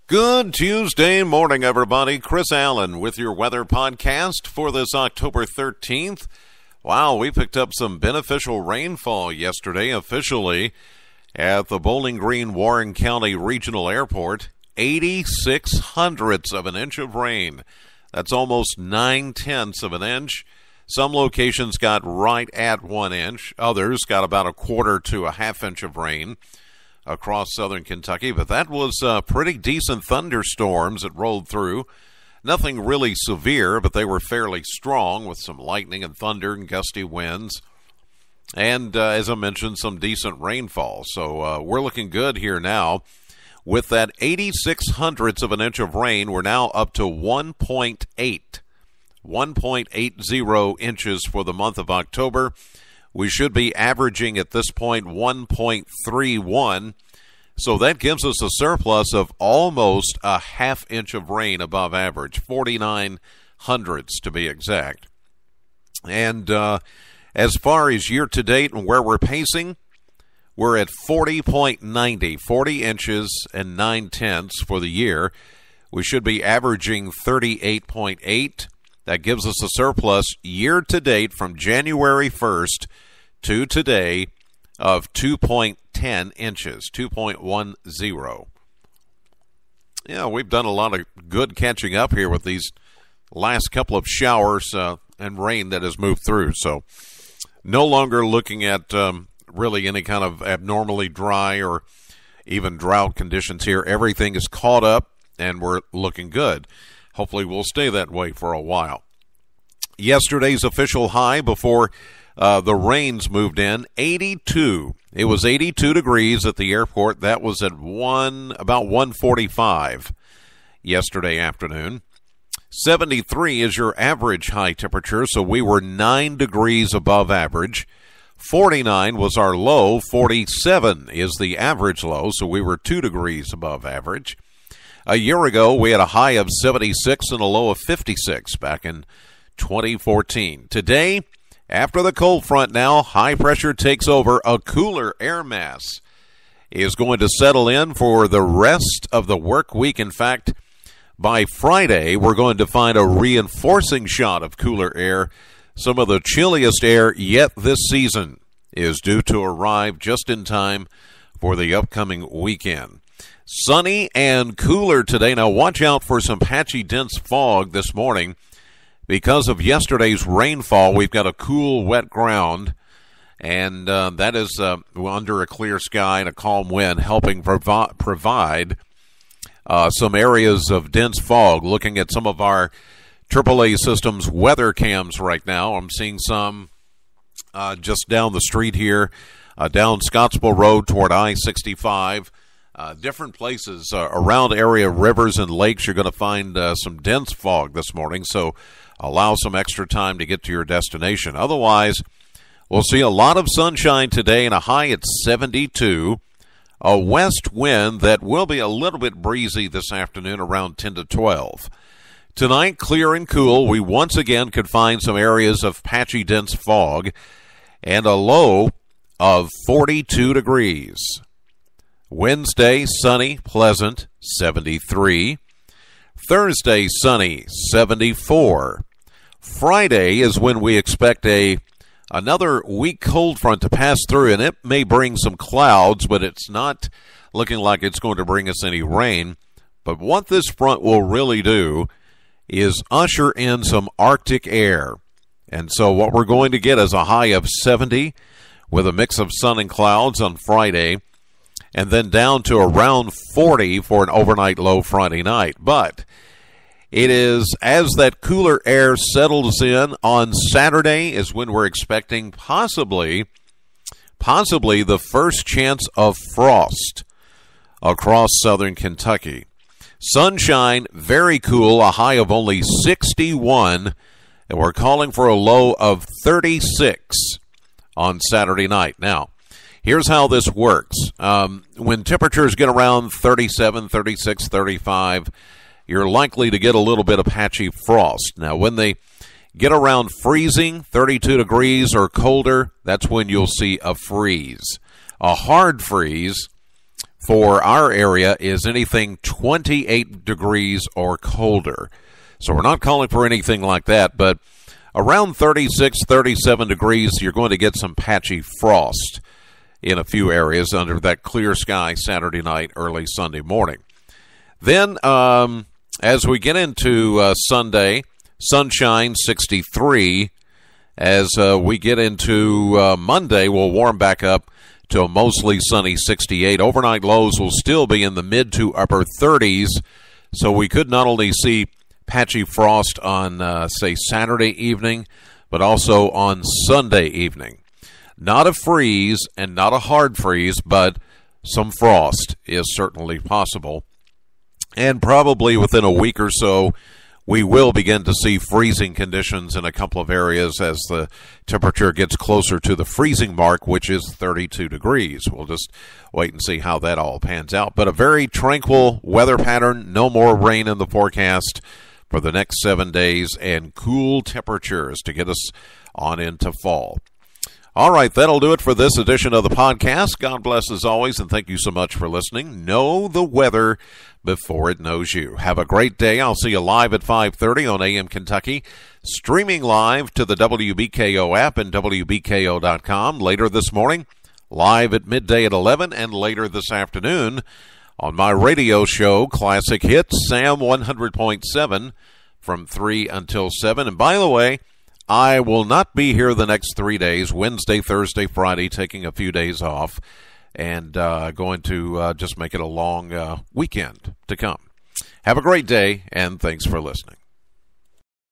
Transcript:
Good Tuesday morning, everybody. Chris Allen with your weather podcast for this October 13th. Wow, we picked up some beneficial rainfall yesterday officially at the Bowling Green Warren County Regional Airport. 86 hundredths of an inch of rain. That's almost 9/10 of an inch. Some locations got right at 1 inch. Others got about a quarter to a half inch of rain across southern Kentucky, but that was pretty decent thunderstorms that rolled through. Nothing really severe, but they were fairly strong with some lightning and thunder and gusty winds. And as I mentioned, some decent rainfall. So we're looking good here now. With that 86 hundredths of an inch of rain, we're now up to 1.80 inches for the month of October. We should be averaging at this point 1.31, so that gives us a surplus of almost a half inch of rain above average, 49 hundredths to be exact. And as far as year-to-date and where we're pacing, we're at 40.90, 40 inches and 9/10 for the year. We should be averaging 38.8. That gives us a surplus year-to-date from January 1st to today of 2.10 inches, 2.10. Yeah, we've done a lot of good catching up here with these last couple of showers and rain that has moved through. So no longer looking at really any kind of abnormally dry or even drought conditions here. Everything is caught up and we're looking good. Hopefully we'll stay that way for a while. Yesterday's official high before the rains moved in, 82. It was 82 degrees at the airport. That was at about 1:45 yesterday afternoon. 73 is your average high temperature, so we were 9 degrees above average. 49 was our low. 47 is the average low, so we were 2 degrees above average. A year ago, we had a high of 76 and a low of 56 back in 2014. Today, after the cold front now, high pressure takes over. A cooler air mass is going to settle in for the rest of the work week. In fact, by Friday, we're going to find a reinforcing shot of cooler air. Some of the chilliest air yet this season is due to arrive just in time for the upcoming weekend. Sunny and cooler today. Now watch out for some patchy dense fog this morning. Because of yesterday's rainfall, we've got a cool, wet ground, and that is under a clear sky and a calm wind helping provide some areas of dense fog. Looking at some of our AAA systems weather cams right now, I'm seeing some just down the street here, down Scottsville Road toward I-65. Different places around area rivers and lakes, you're going to find some dense fog this morning, so allow some extra time to get to your destination. Otherwise, we'll see a lot of sunshine today and a high at 72. A west wind that will be a little bit breezy this afternoon around 10 to 12. Tonight, clear and cool. We once again could find some areas of patchy dense fog and a low of 42 degrees. Wednesday, sunny, pleasant, 73. Thursday, sunny, 74. Friday is when we expect another weak cold front to pass through, and it may bring some clouds, but it's not looking like it's going to bring us any rain. But what this front will really do is usher in some Arctic air. And so what we're going to get is a high of 70 with a mix of sun and clouds on Friday, and then down to around 40 for an overnight low Friday night. But it is as that cooler air settles in on Saturday is when we're expecting possibly the first chance of frost across southern Kentucky. Sunshine, very cool, a high of only 61, and we're calling for a low of 36 on Saturday night. Now, here's how this works. When temperatures get around 37, 36, 35, you're likely to get a little bit of patchy frost. Now, when they get around freezing, 32 degrees or colder, that's when you'll see a freeze. A hard freeze, for our area is anything 28 degrees or colder. So we're not calling for anything like that, but around 36, 37 degrees, you're going to get some patchy frost in a few areas under that clear sky Saturday night, early Sunday morning. Then, as we get into Sunday, sunshine 63. As we get into Monday, we'll warm back up to a mostly sunny 68. Overnight lows will still be in the mid to upper 30s, so we could not only see patchy frost on, say, Saturday evening, but also on Sunday evening. Not a freeze and not a hard freeze, but some frost is certainly possible. And probably within a week or so, we will begin to see freezing conditions in a couple of areas as the temperature gets closer to the freezing mark, which is 32 degrees. We'll just wait and see how that all pans out. But a very tranquil weather pattern, no more rain in the forecast for the next 7 days, and cool temperatures to get us on into fall. All right, that'll do it for this edition of the podcast. God bless as always, and thank you so much for listening. Know the weather before it knows you. Have a great day. I'll see you live at 5:30 on AM Kentucky, streaming live to the WBKO app and WBKO.com. Later this morning, live at midday at 11, and later this afternoon on my radio show, Classic Hits, Sam 100.7 from 3 until 7. And by the way, I will not be here the next 3 days, Wednesday, Thursday, Friday, taking a few days off, and going to just make it a long weekend to come. Have a great day, and thanks for listening.